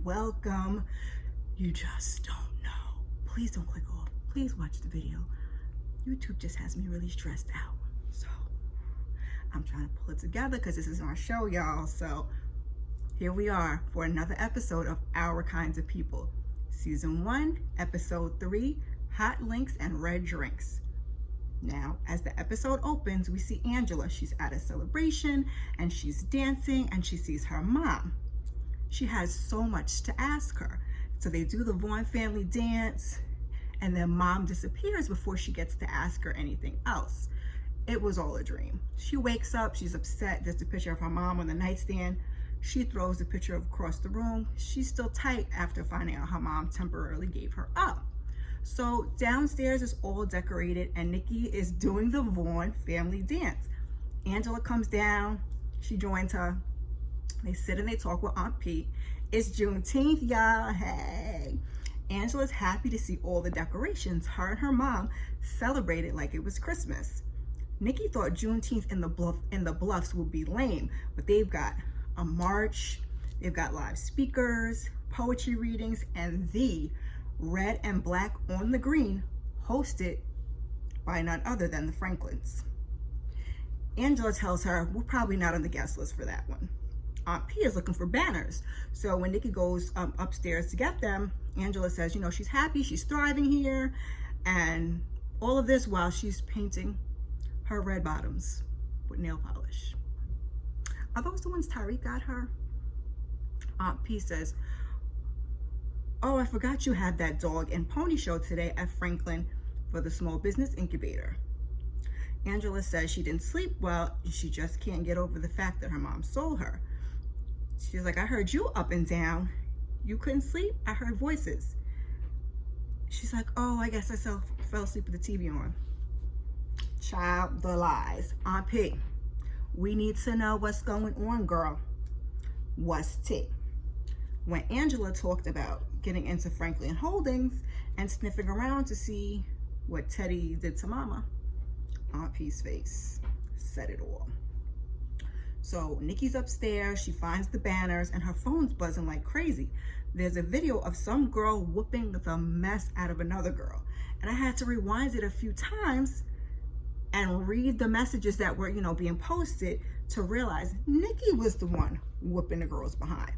and welcome. You just don't know. Please don't click off. Please watch the video. YouTube just has me really stressed out. So I'm trying to pull it together because this is our show, y'all. So here we are for another episode of Our Kinds of People. Season 1, Episode 3, Hot Links and Red Drinks. Now, as the episode opens, we see Angela. She's at a celebration and she's dancing and she sees her mom. She has so much to ask her. So they do the Vaughn family dance and then mom disappears before she gets to ask her anything else. It was all a dream. She wakes up, she's upset. There's a picture of her mom on the nightstand. She throws the picture across the room. She's still tight after finding out her mom temporarily gave her up. So downstairs is all decorated and Nikki is doing the Vaughn family dance. Angela comes down, she joins her. They sit and they talk with Aunt P. It's Juneteenth, y'all, hey. Angela's happy to see all the decorations. Her and her mom celebrated like it was Christmas. Nikki thought Juneteenth in the Bluffs would be lame, but they've got a march, they've got live speakers, poetry readings, and the Red and Black on the Green, hosted by none other than the Franklins. Angela tells her, we're probably not on the guest list for that one. Aunt P is looking for banners. So when Nikki goes upstairs to get them, Angela says, you know, she's happy, she's thriving here, and all of this while she's painting her red bottoms with nail polish. Are those the ones Tyreek got her? Aunt P says, oh, I forgot you had that dog and pony show today at Franklin for the small business incubator. Angela says she didn't sleep well and she just can't get over the fact that her mom sold her. She's like, I heard you up and down. You couldn't sleep? I heard voices. She's like, oh, I guess I fell asleep with the TV on. Child, the lies. Aunt P, we need to know what's going on, girl. What's tea? When Angela talked about getting into Franklin Holdings and sniffing around to see what Teddy did to Mama, Aunt P's face said it all. So Nikki's upstairs, she finds the banners and her phone's buzzing like crazy. There's a video of some girl whooping the mess out of another girl. And I had to rewind it a few times and read the messages that were, being posted to realize Nikki was the one whooping the girls behind.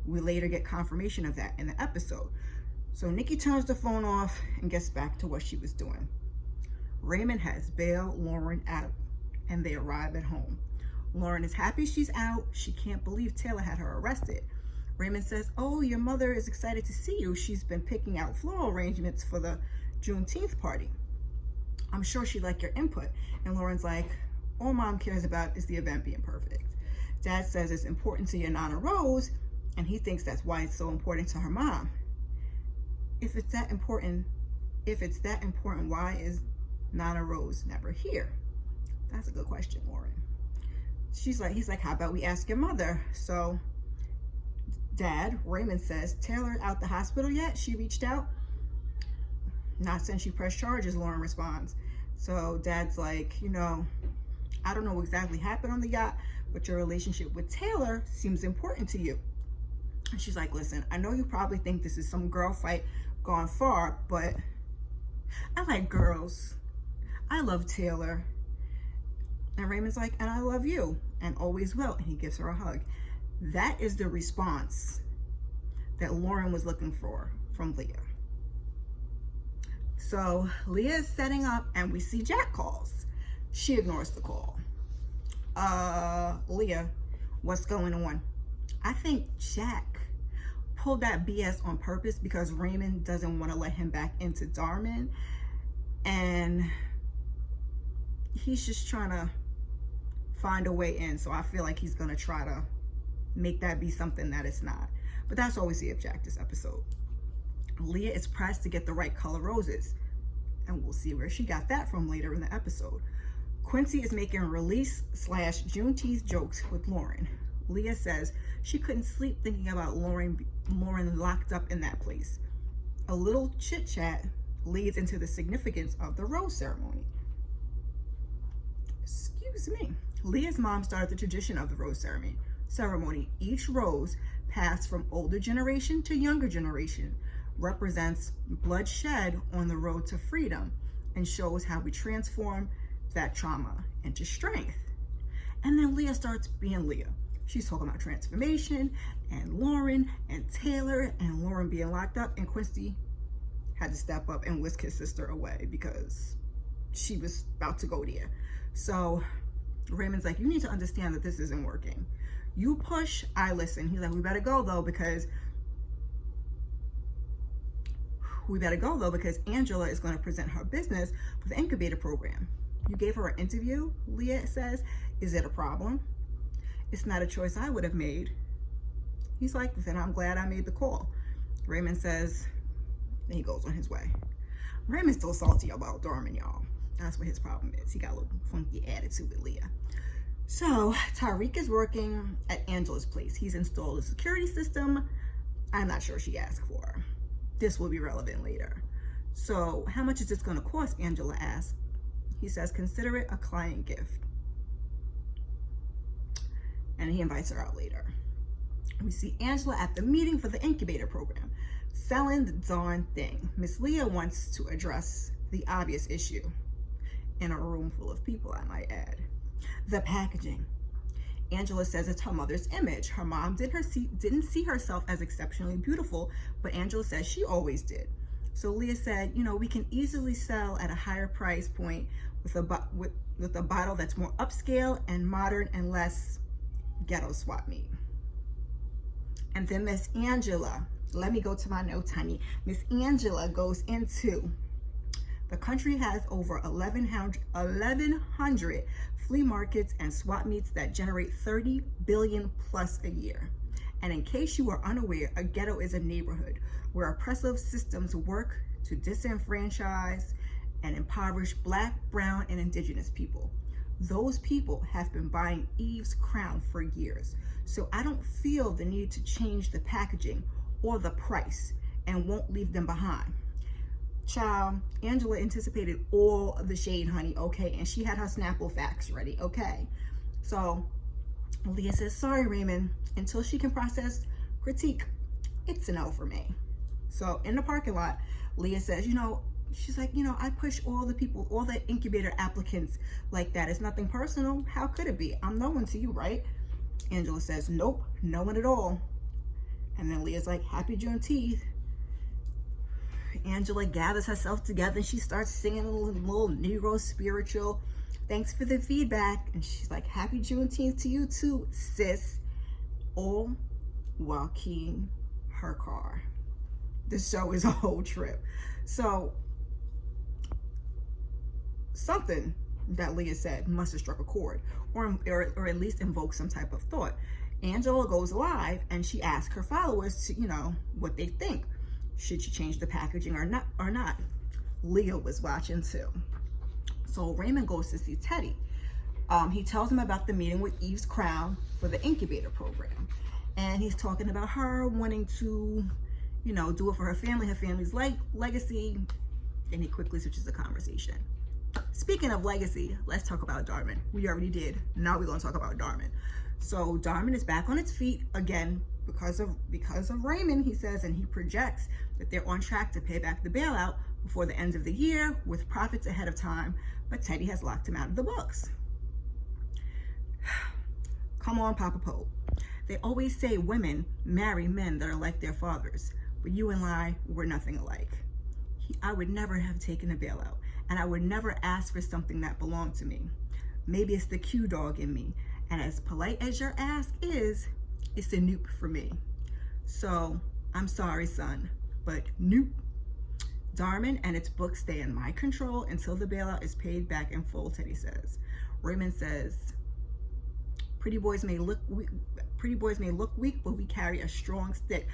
We later get confirmation of that in the episode. So Nikki turns the phone off and gets back to what she was doing. Raymond has bailed Lauren out and they arrive at home. Lauren is happy she's out. She can't believe Taylor had her arrested. Raymond says, oh, your mother is excited to see you. She's been picking out floral arrangements for the Juneteenth party. I'm sure she'd like your input. And Lauren's like, all mom cares about is the event being perfect. Dad says it's important to your Nana Rose, and he thinks that's why it's so important to her mom. If it's that important, why is Nana Rose never here? That's a good question, Lauren. He's like, how about we ask your mother? So Dad, Raymond says, Taylor out the hospital yet? She reached out? Not since she pressed charges, Lauren responds. So Dad's like, I don't know what exactly happened on the yacht, but your relationship with Taylor seems important to you. And she's like, listen, I know you probably think this is some girl fight gone far, but I like girls. I love Taylor. And Raymond's like, and I love you, and always will. And he gives her a hug. That is the response that Lauren was looking for from Leah. So Leah is setting up, and we see Jack calls. She ignores the call. Leah, what's going on? I think Jack pulled that BS on purpose because Raymond doesn't want to let him back into Darman, and he's just trying to find a way in. So I feel like he's gonna try to make that be something that it's not. But that's all we see of Jack this episode. Leah is pressed to get the right color roses, and we'll see where she got that from later in the episode. Quincy is making release/Juneteenth jokes with Lauren. Leah says she couldn't sleep thinking about Lauren locked up in that place. A little chit chat leads into the significance of the rose ceremony. Excuse me. Leah's mom started the tradition of the rose ceremony. Each rose passed from older generation to younger generation, represents bloodshed on the road to freedom, and shows how we transform that trauma into strength. And then Leah starts being Leah. She's talking about transformation and Lauren and Taylor and Lauren being locked up, and Quincy had to step up and whisk his sister away because she was about to go there. So Raymond's like, you need to understand that this isn't working. You push, I listen. He's like, we better go though because Angela is going to present her business for the incubator program. You gave her an interview, Leah says. Is it a problem? It's not a choice I would have made. He's like, then I'm glad I made the call. Raymond says, and he goes on his way. Raymond's still salty about Darman, y'all. That's what his problem is. He got a little funky attitude with Leah. So Tariq is working at Angela's place. He's installed a security system. I'm not sure she asked for. This will be relevant later. So how much is this going to cost? Angela asks. He says, consider it a client gift. And he invites her out later. We see Angela at the meeting for the incubator program, selling the darn thing. Miss Leah wants to address the obvious issue in a room full of people, I might add. The packaging. Angela says it's her mother's image. Her mom didn't see herself as exceptionally beautiful, but Angela says she always did. So Leah said, you know, we can easily sell at a higher price point with a bottle that's more upscale and modern and less ghetto swap meet. And then Miss Angela, let me go to my notes, honey. Miss Angela goes into, the country has over 1,100 flea markets and swap meets that generate 30 billion plus a year. And in case you are unaware, a ghetto is a neighborhood where oppressive systems work to disenfranchise and impoverish Black, brown, and indigenous people. Those people have been buying Eve's crown for years. So I don't feel the need to change the packaging or the price and won't leave them behind. Child, Angela anticipated all of the shade, honey, okay? And she had her Snapple facts ready, okay? So Leah says, sorry, Raymond, until she can process critique, it's a no for me. So in the parking lot, Leah says, you know, she's like, you know, I push all the people, all the incubator applicants like that. It's nothing personal. How could it be? I'm no one to you, right? Angela says, nope, no one at all. And then Leah's like, happy Juneteenth. Angela gathers herself together and she starts singing a little Negro spiritual. Thanks for the feedback. And she's like, happy Juneteenth to you too, sis. All while keying her car. The show is a whole trip. So something that Leah said must have struck a chord or at least invoked some type of thought. Angela goes live and she asks her followers to, you know, what they think. Should she change the packaging or not? Leah was watching too. So Raymond goes to see Teddy. He tells him about the meeting with Eve's crown for the incubator program. And he's talking about her wanting to, you know, do it for her family's legacy. And he quickly switches the conversation. Speaking of legacy, let's talk about Darman. We already did. Now we're going to talk about Darman. So Darman is back on its feet again because of Raymond, he says, and he projects that they're on track to pay back the bailout before the end of the year with profits ahead of time, but Teddy has locked him out of the books. Come on, Papa Pope. They always say women marry men that are like their fathers, but you and I were nothing alike. I would never have taken a bailout, and I would never ask for something that belonged to me. Maybe it's the Q dog in me, and as polite as your ask is, it's a nope for me. So I'm sorry, son, but nope. Darman and its books stay in my control until the bailout is paid back in full, Teddy says. Raymond says, pretty boys may look weak, but we carry a strong stick.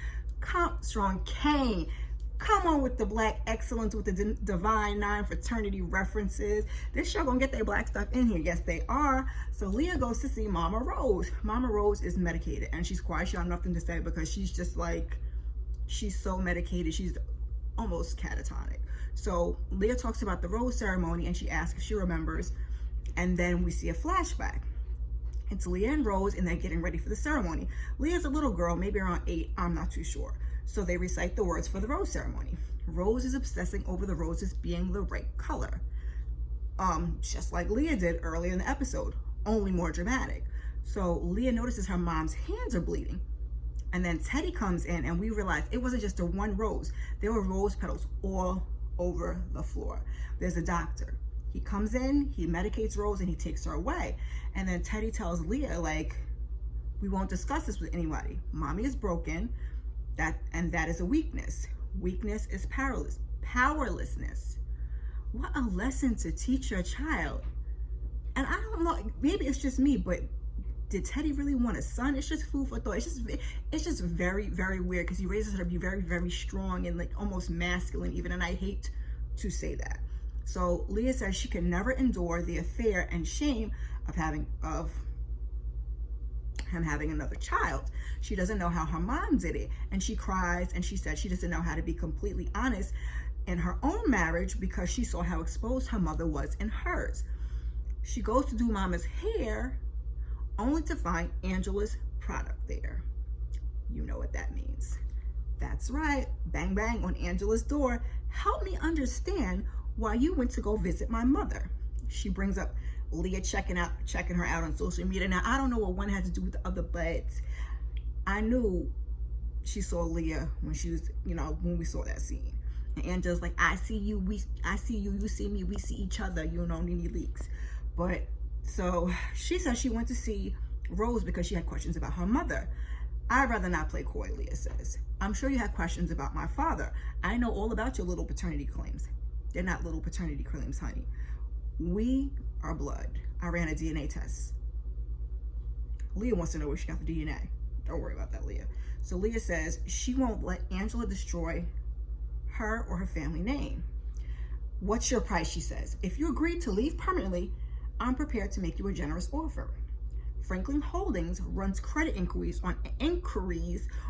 Strong cane. Come on with the Black excellence with the Divine Nine fraternity references. This show gonna get their Black stuff in here. Yes, they are. So Leah goes to see Mama Rose. Mama Rose is medicated and she's quiet. She has nothing to say because she's just like, she's so medicated. She's almost catatonic. So Leah talks about the rose ceremony and she asks if she remembers. And then we see a flashback. It's Leah and Rose, and they're getting ready for the ceremony. Leah's a little girl, maybe around 8, I'm not too sure. So they recite the words for the rose ceremony. Rose is obsessing over the roses being the right color. Just like Leah did earlier in the episode, only more dramatic. So Leah notices her mom's hands are bleeding. And then Teddy comes in, and we realize it wasn't just a one rose. There were rose petals all over the floor. There's a doctor. He comes in, he medicates Rose, and he takes her away. And then Teddy tells Leah, like, we won't discuss this with anybody. Mommy is broken, and that is a weakness. Weakness is powerlessness. What a lesson to teach your child. And I don't know, maybe it's just me, but did Teddy really want a son? It's just food for thought. It's just very, very weird, because he raises her to be very, very strong and like almost masculine even, and I hate to say that. So Leah says she can never endure the affair and shame of him having another child. She doesn't know how her mom did it, and she cries, and she said she doesn't know how to be completely honest in her own marriage because she saw how exposed her mother was in hers. She goes to do Mama's hair only to find Angela's product there. You know what that means. That's right, bang bang on Angela's door. Help me understand why you went to go visit my mother. She brings up Leah checking her out on social media. Now, I don't know what one had to do with the other, but I knew she saw Leah when she was, when we saw that scene. And Angela's like, I see you, you see me, we see each other, Nene Leaks. But so she says she went to see Rose because she had questions about her mother. I'd rather not play coy, Leah says. I'm sure you have questions about my father. I know all about your little paternity claims. They're not little paternity claims, honey. We are blood. I ran a DNA test. Leah wants to know where she got the DNA. Don't worry about that, Leah. So Leah says she won't let Angela destroy her or her family name. What's your price, she says. If you agree to leave permanently, I'm prepared to make you a generous offer. Franklin Holdings runs credit inquiries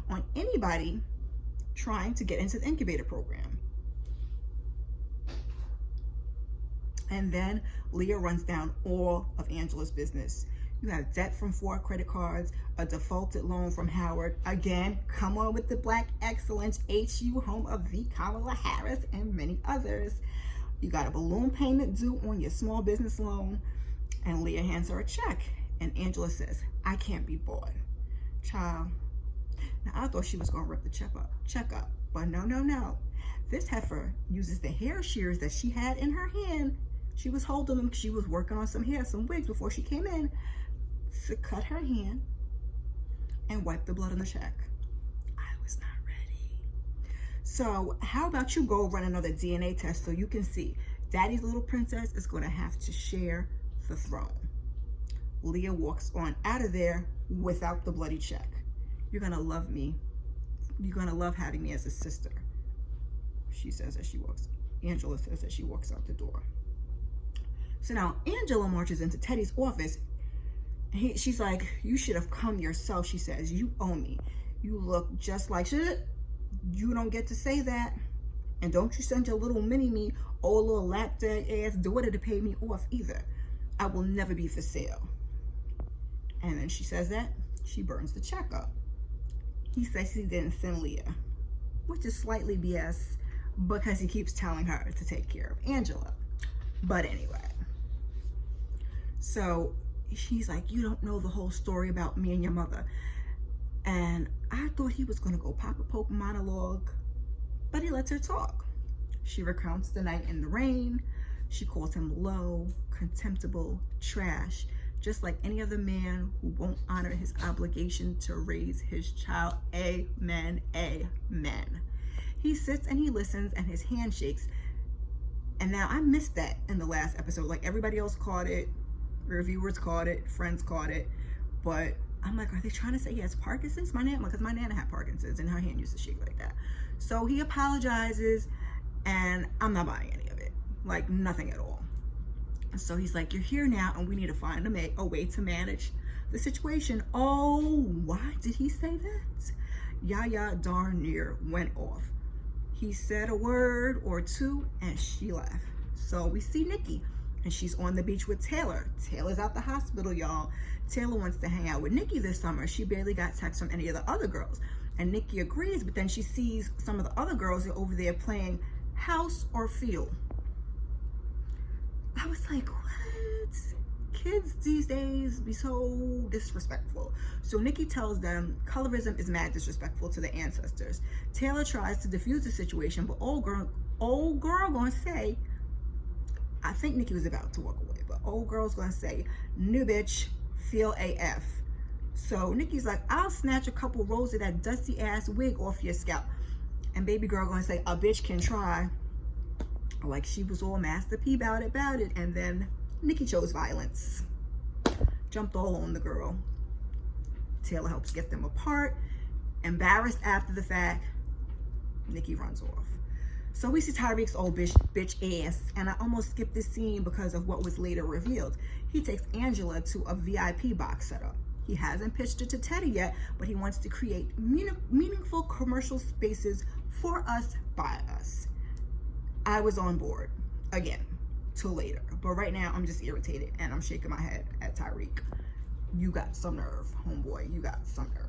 on anybody trying to get into the incubator program. And then Leah runs down all of Angela's business. You have debt from 4 credit cards, a defaulted loan from Howard. Again, come on with the Black excellence, HU, home of the Kamala Harris, and many others. You got a balloon payment due on your small business loan. And Leah hands her a check. And Angela says, I can't be bought. Child. Now, I thought she was going to rip the check up. But no. This heifer uses the hair shears that she had in her hand. She was holding them because she was working on some wigs before she came in, to cut her hand and wipe the blood on the check. I was not ready. So how about you go run another DNA test so you can see Daddy's little princess is going to have to share the throne. Leah walks on out of there without the bloody check. You're going to love me. You're going to love having me as a sister. Angela says as she walks out the door. So now Angela marches into Teddy's office. She's like, you should have come yourself, she says. You owe me. You look just like shit. You don't get to say that. And don't you send your little mini-me, old little lapdog ass daughter to pay me off either. I will never be for sale. And then she says that. She burns the check up. He says he didn't send Leah, which is slightly BS because he keeps telling her to take care of Angela. But anyway. So she's like, you don't know the whole story about me and your mother. And I thought he was going to go Papa Pope monologue, but he lets her talk. She recounts the night in the rain. She calls him low, contemptible, trash, just like any other man who won't honor his obligation to raise his child. Amen, amen. He sits and he listens and his hand shakes. And now I missed that in the last episode. Like everybody else caught it, reviewers caught it, friends caught it. But I'm like, are they trying to say he has Parkinson's? Because my nana had Parkinson's and her hand used to shake like that. So he apologizes and I'm not buying any of it. Like nothing at all. So he's like, you're here now and we need to find a way to manage the situation. Oh, why did he say that? Yaya darn near went off. He said a word or two and she left. So we see Nikki. and she's on the beach with Taylor. Taylor's out the hospital, y'all. Taylor wants to hang out with Nikki this summer. She barely got texts from any of the other girls. And Nikki agrees, but then she sees some of the other girls are over there playing house or field. I was like, what? Kids these days be so disrespectful. So Nikki tells them colorism is mad disrespectful to the ancestors. Taylor tries to defuse the situation, but old girl gonna say, I think Nikki was about to walk away, but old girl's gonna say, new bitch, feel AF. So Nikki's like, I'll snatch a couple rolls of that dusty ass wig off your scalp. And baby girl gonna say, a bitch can try. Like she was all Master P about it. And then Nikki chose violence. Jumped all on the girl. Taylor helps get them apart. Embarrassed after the fact, Nikki runs off. So we see Tyreek's old bitch ass, and I almost skipped this scene because of what was later revealed. He takes Angela to a VIP box setup. He hasn't pitched it to Teddy yet, but he wants to create meaningful commercial spaces for us, by us. I was on board, again, till later. But right now, I'm just irritated, and I'm shaking my head at Tyreek. You got some nerve, homeboy. You got some nerve.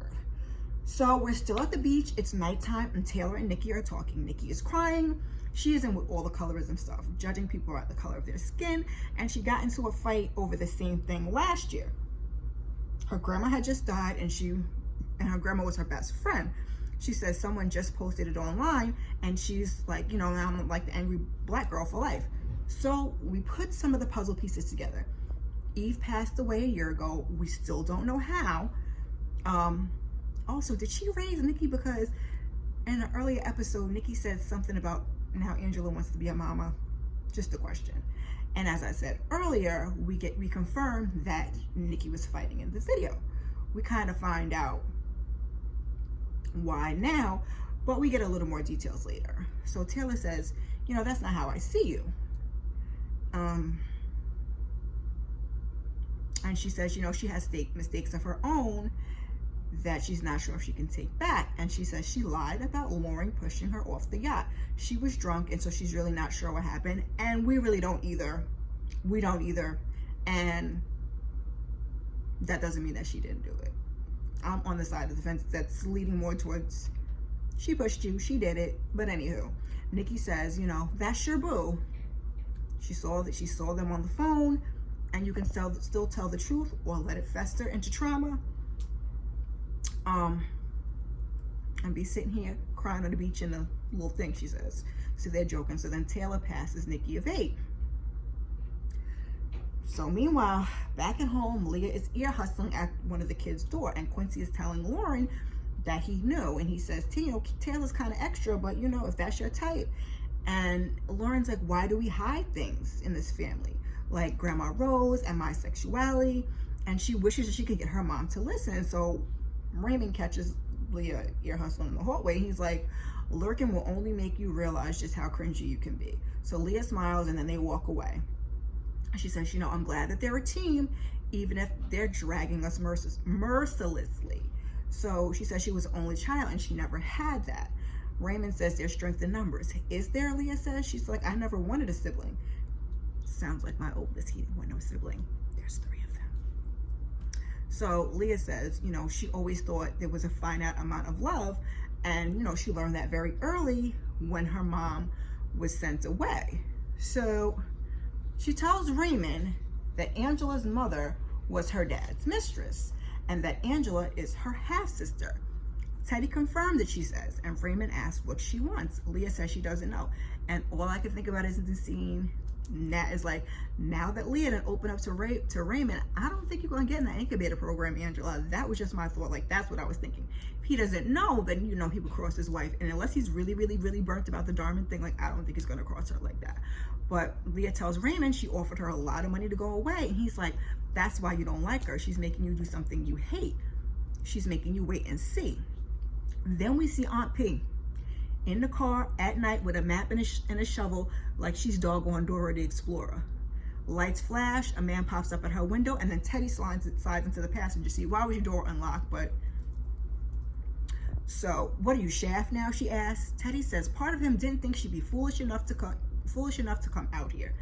So we're still at the beach. It's nighttime, and Taylor and Nikki are talking. Nikki is crying. She isn't with all the colorism stuff, judging people by the color of their skin, and she got into a fight over the same thing last year. Her grandma had just died, and her grandma was her best friend. She says someone just posted it online, and she's like, now I'm like the angry black girl for life. So we put some of the puzzle pieces together. Eve passed away a year ago. We still don't know how. Also, did she raise Nikki? Because in an earlier episode, Nikki said something about now Angela wants to be a mama. Just a question. And as I said earlier, we confirm that Nikki was fighting in the video. We kind of find out why now, but we get a little more details later. So Taylor says, that's not how I see you. And she says, she has mistakes of her own that she's not sure if she can take back. And she says she lied about Lauren pushing her off the yacht. She was drunk, and so she's really not sure what happened. And we really don't either. We don't either. And that doesn't mean that she didn't do it. I'm on the side of the fence that's leading more towards she pushed you, she did it. But anywho, Nikki says, that's your boo. She saw them on the phone, and you can still tell the truth or let it fester into trauma. And be sitting here crying on the beach in the little thing, she says. So they're joking. So then Taylor passes Nikki a vape. So meanwhile, back at home, Leah is ear hustling at one of the kids' door, and Quincy is telling Lauren that he knew, and he says, Taylor's kind of extra, but if that's your type. And Lauren's like, why do we hide things in this family? Like Grandma Rose and my sexuality. And she wishes that she could get her mom to listen. So Raymond catches Leah ear hustling in the hallway. He's like, lurking will only make you realize just how cringy you can be. So Leah smiles, and then they walk away. She says, I'm glad that they're a team, even if they're dragging us mercilessly. So she says she was the only child, and she never had that. Raymond says there's strength in numbers. Is there? Leah says. She's like, I never wanted a sibling. Sounds like my oldest. He didn't want no sibling. There's 3 of them. So Leah says, she always thought there was a finite amount of love. And, she learned that very early when her mom was sent away. So she tells Raymond that Angela's mother was her dad's mistress, and that Angela is her half-sister. Teddy confirmed that, she says, and Raymond asks what she wants. Leah says she doesn't know. And all I can think about is the scene Nat is like, now that Leah didn't open up to Raymond, I don't think you're going to get in that incubator program, Angela. That was just my thought. Like, that's what I was thinking. If he doesn't know, then, he would cross his wife. And unless he's really, really, really burnt about the Darman thing, like, I don't think he's going to cross her like that. But Leah tells Raymond she offered her a lot of money to go away. And he's like, that's why you don't like her. She's making you do something you hate. She's making you wait and see. Then we see Aunt P in the car at night with a map and a shovel, like she's doggone Dora the Explorer. Lights flash, a man pops up at her window, and then Teddy slides into the passenger seat. Why was your door unlocked? But so, what are you, Shaft now? She asks. Teddy says part of him didn't think she'd be foolish enough to come out here.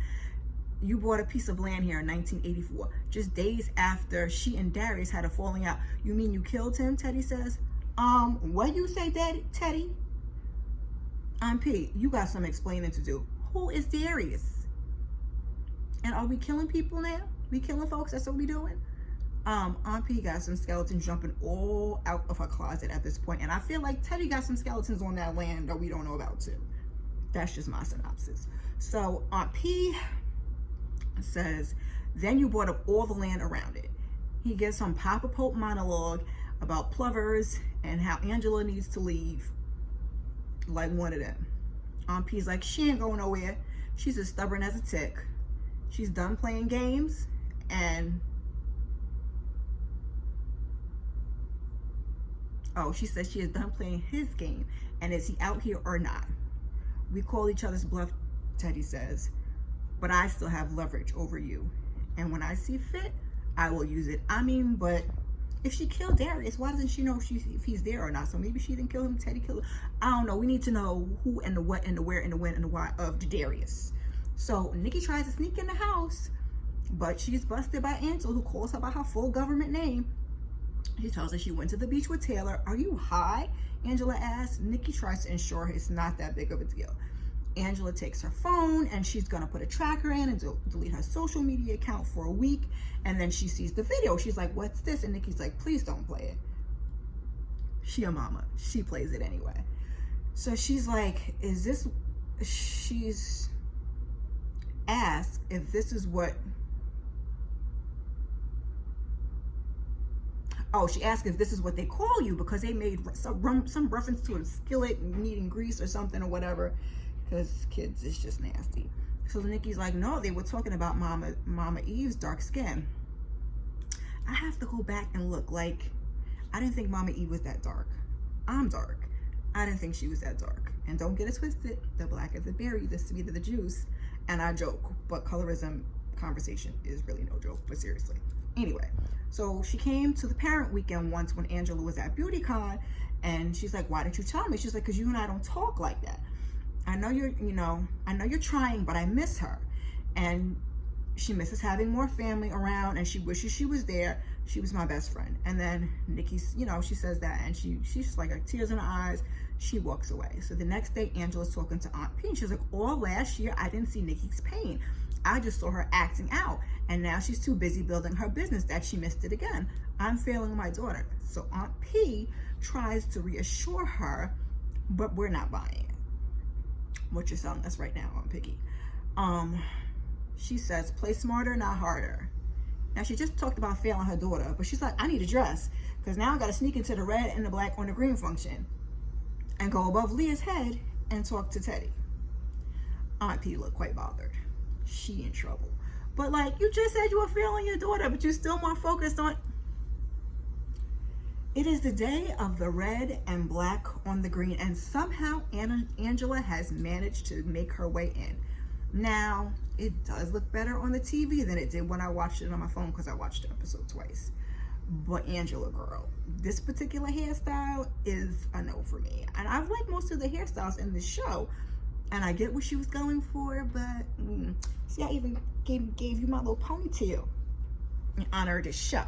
You bought a piece of land here in 1984, just days after she and Darius had a falling out. You mean you killed him? Teddy says. What you say, Daddy? Teddy? P, you got some explaining to do. Who is Darius? And are we killing people now? We killing folks? That's what we doing? Aunt P got some skeletons jumping all out of her closet at this point, and I feel like Teddy got some skeletons on that land that we don't know about too. That's just my synopsis. So Aunt P says, then you bought up all the land around it. He gives some Papa Pope monologue about plovers and how Angela needs to leave, like one of them. Aunt P's like, she ain't going nowhere. She's as stubborn as a tick. She's done playing games, and she says she is done playing his game, and is he out here or not? We call each other's bluff, Teddy says, but I still have leverage over you, and when I see fit, I will use it. I mean, but if she killed Darius, why doesn't she know if he's there or not? So maybe she didn't kill him, Teddy killed him. I don't know. We need to know who and the what and the where and the when and the why of Darius. So Nikki tries to sneak in the house, but she's busted by Angela, who calls her by her full government name. She tells her she went to the beach with Taylor. Are you high? Angela asks. Nikki tries to ensure her it's not that big of a deal. Angela takes her phone and she's gonna put a tracker in and delete her social media account for a week. And then she sees the video. She's like, what's this? And Nikki's like, please don't play it. She a mama. She plays it anyway. So she's like, she's asked if this is what, she asked if this is what they call you, because they made some reference to a skillet needing grease or something or whatever, because kids is just nasty. So Nikki's like, no, they were talking about Mama Eve's dark skin. I have to go back and look. Like, I didn't think Mama Eve was that dark. I'm dark. I didn't think she was that dark. And don't get it twisted. The blacker the berry, the sweeter the juice. And I joke, but colorism conversation is really no joke, but seriously. Anyway, so she came to the parent weekend once when Angela was at BeautyCon, and she's like, why didn't you tell me? She's like, because you and I don't talk like that. I know you're trying, but I miss her. And she misses having more family around, and she wishes she was there. She was my best friend. And then Nikki's, she says that, and she's just like, tears in her eyes. She walks away. So the next day, Angela's talking to Aunt P, and she's like, all last year, I didn't see Nikki's pain. I just saw her acting out. And now she's too busy building her business that she missed it again. I'm failing my daughter. So Aunt P tries to reassure her, but we're not buying it. What you're selling us right now, Aunt Piggy. She says, play smarter, not harder. Now, she just talked about failing her daughter, but she's like, I need a dress, because now I got to sneak into the red and the black on the green function and go above Leah's head and talk to Teddy. Aunt P looked quite bothered. She in trouble. But like, you just said you were failing your daughter, but you're still more focused on... It is the day of the red and black on the green, and somehow Angela has managed to make her way in. Now, it does look better on the TV than it did when I watched it on my phone, because I watched the episode twice. But Angela, girl, this particular hairstyle is a no for me. And I've liked most of the hairstyles in this show, and I get what she was going for, but see, I even gave you my little ponytail in honor of this show.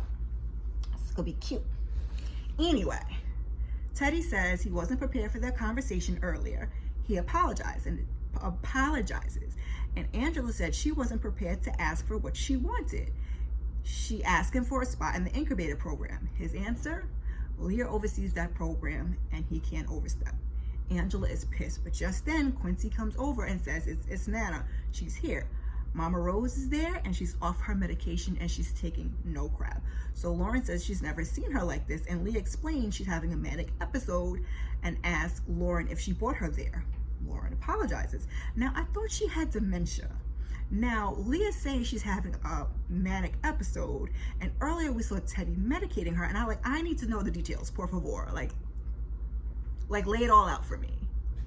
It's gonna be cute. Anyway, Teddy says he wasn't prepared for their conversation earlier. He apologizes, and Angela said she wasn't prepared to ask for what she wanted. She asked him for a spot in the incubator program. His answer, Leah oversees that program and he can't overstep. Angela is pissed, but just then Quincy comes over and says it's Nana. She's here. Mama Rose is there and she's off her medication and she's taking no crap. So Lauren says she's never seen her like this, and Leah explains she's having a manic episode and asks Lauren if she brought her there. Lauren apologizes. Now, I thought she had dementia. Now, Leah's saying she's having a manic episode, and earlier we saw Teddy medicating her, and I need to know the details, por favor. Like lay it all out for me.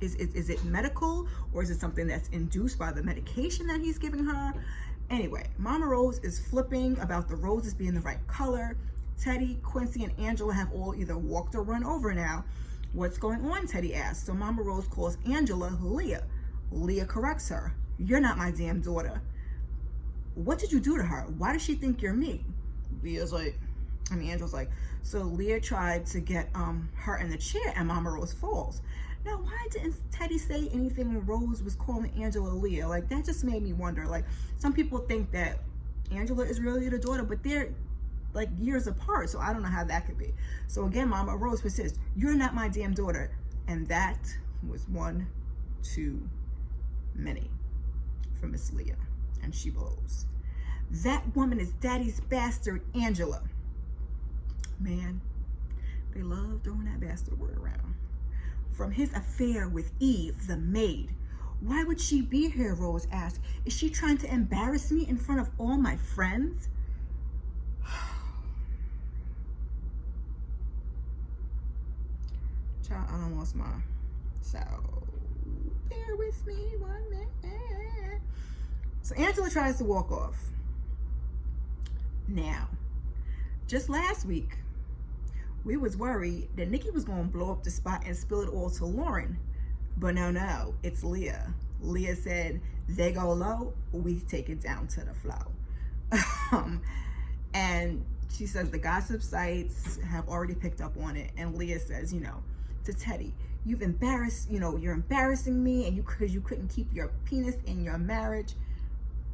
Is it medical, or is it something that's induced by the medication that he's giving her? Anyway, Mama Rose is flipping about the roses being the right color. Teddy, Quincy, and Angela have all either walked or run over now. What's going on? Teddy asks. So Mama Rose calls Angela Leah. Leah corrects her. You're not my damn daughter. what did you do to her? Why does she think you're me? Angela's like, so Leah tried to get her in the chair and Mama Rose falls. Now, why didn't Teddy say anything when Rose was calling Angela Leah? Like, that just made me wonder. Like, some people think that Angela is really the daughter, but they're like years apart, so I don't know how that could be. So again, Mama Rose persists, you're not my damn daughter. And that was one too many for Miss Leah, and she blows. That woman is Daddy's bastard, Angela. Man, they love throwing that bastard word around. From his affair with Eve, the maid. Why would she be here, Rose asked. Is she trying to embarrass me in front of all my friends? Child, I done lost my... So, bear with me 1 minute. So Angela tries to walk off. Now, just last week, we was worried that Nikki was going to blow up the spot and spill it all to Lauren. But no, it's Leah. Leah said, they go low, we take it down to the flow. And she says the gossip sites have already picked up on it. And Leah says, to Teddy, you're embarrassing me, and because you couldn't keep your penis in your marriage.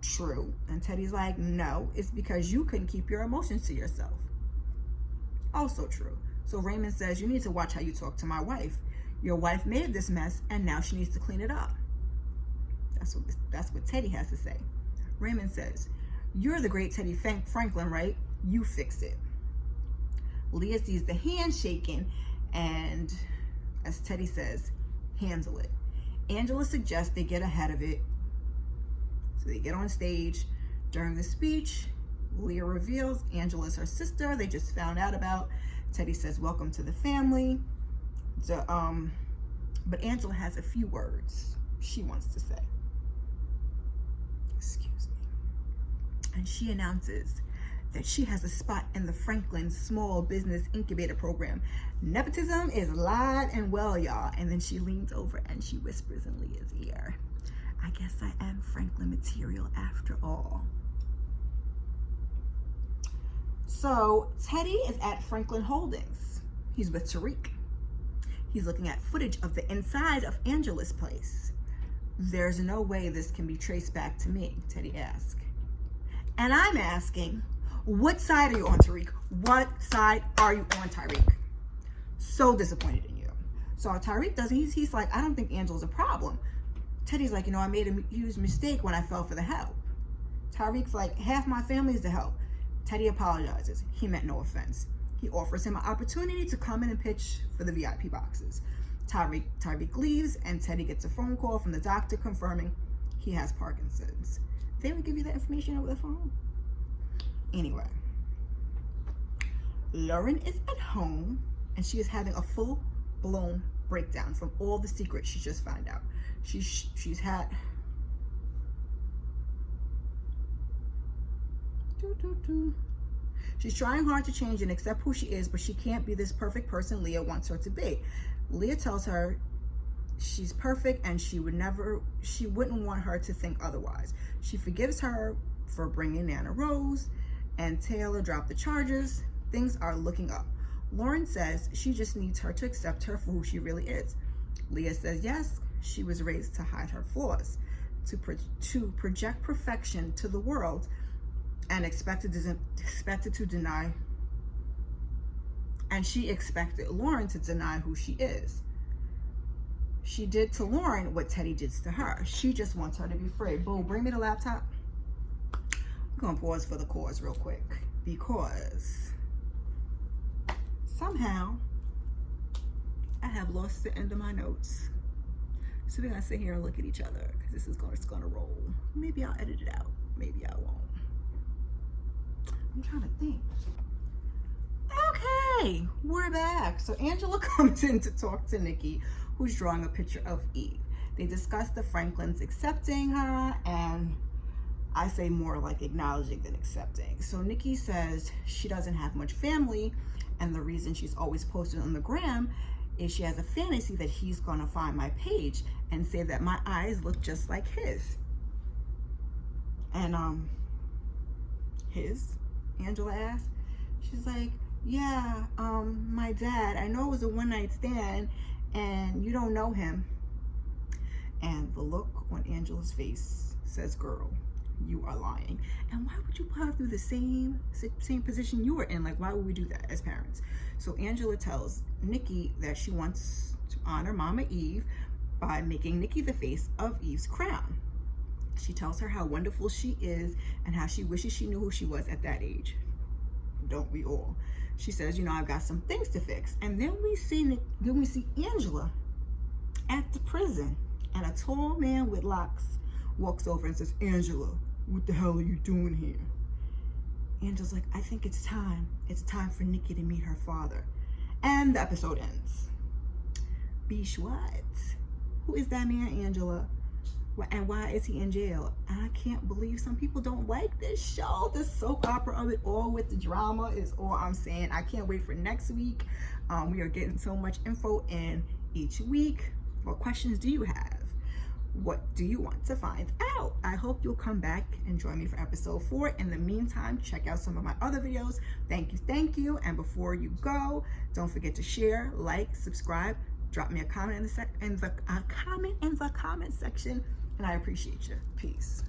True. And Teddy's like, no, it's because you couldn't keep your emotions to yourself. Also true. So Raymond says, you need to watch how you talk to my wife. Your wife made this mess, and now she needs to clean it up. That's what Teddy has to say. Raymond says, you're the great Teddy Franklin, right? You fix it. Leah sees the hand shaking, and as Teddy says, handle it. Angela suggests they get ahead of it. So they get on stage. During the speech, Leah reveals Angela's her sister. They just found out about. Teddy says, welcome to the family. But Angela has a few words she wants to say. Excuse me. And she announces that she has a spot in the Franklin Small Business Incubator Program. Nepotism is alive and well, y'all. And then she leans over and she whispers in Leah's ear, I guess I am Franklin material after all. So Teddy is at Franklin Holdings. He's with Tariq. He's looking at footage of the inside of Angela's place. There's no way this can be traced back to me, Teddy asks. And I'm asking, what side are you on, Tariq? What side are you on, Tariq? So disappointed in you. So Tariq doesn't, he's like, I don't think Angela's a problem. Teddy's like, I made a huge mistake when I fell for the help. Tariq's like, half my family is the help. Teddy apologizes. He meant no offense. He offers him an opportunity to come in and pitch for the VIP boxes. Tariq leaves, and Teddy gets a phone call from the doctor confirming he has Parkinson's. They would give you that information over the phone. Anyway, Lauren is at home, and she is having a full-blown breakdown from all the secrets she just found out. She's had... She's trying hard to change and accept who she is, but she can't be this perfect person Leah wants her to be. Leah tells her she's perfect and she wouldn't want her to think otherwise. She forgives her for bringing Nana Rose, and Taylor dropped the charges. Things are looking up. Lauren says she just needs her to accept her for who she really is. Leah says yes, she was raised to hide her flaws, to project perfection to the world, and expected to deny, and she expected Lauren to deny who she is. She did to Lauren what Teddy did to her. She just wants her to be free. Boo, bring me the laptop. I'm gonna pause for the cause real quick, because somehow I have lost the end of my notes. So we're gonna sit here and look at each other, because this is gonna roll. Maybe I'll edit it out, maybe I won't. I'm trying to think. Okay, we're back. So Angela comes in to talk to Nikki, who's drawing a picture of Eve. They discuss the Franklins accepting her, and I say more like acknowledging than accepting. So Nikki says she doesn't have much family, and the reason she's always posted on the gram is she has a fantasy that he's gonna find my page and say that my eyes look just like his. And His? Angela asked. She's like, yeah, my dad, I know it was a one-night stand and you don't know him. And the look on Angela's face says, girl, you are lying. And why would you put her through the same position you were in? Like, why would we do that as parents? So Angela tells Nikki that she wants to honor Mama Eve by making Nikki the face of Eve's crown. She tells her how wonderful she is and how she wishes she knew who she was at that age. Don't we all? She says, you know, I've got some things to fix. And then we see Angela at the prison, and a tall man with locks walks over and says, Angela, what the hell are you doing here? Angela's like, I think it's time. It's time for Nikki to meet her father. And the episode ends. Bish, what? Who is that man, Angela? And why is he in jail? I can't believe some people don't like this show. The soap opera of it all with the drama is all I'm saying. I can't wait for next week. We are getting so much info in each week. What questions do you have? What do you want to find out? I hope you'll come back and join me for episode 4. In the meantime, check out some of my other videos. Thank you. And before you go, don't forget to share, like, subscribe, drop me a comment in the comment section, and I appreciate you. Peace.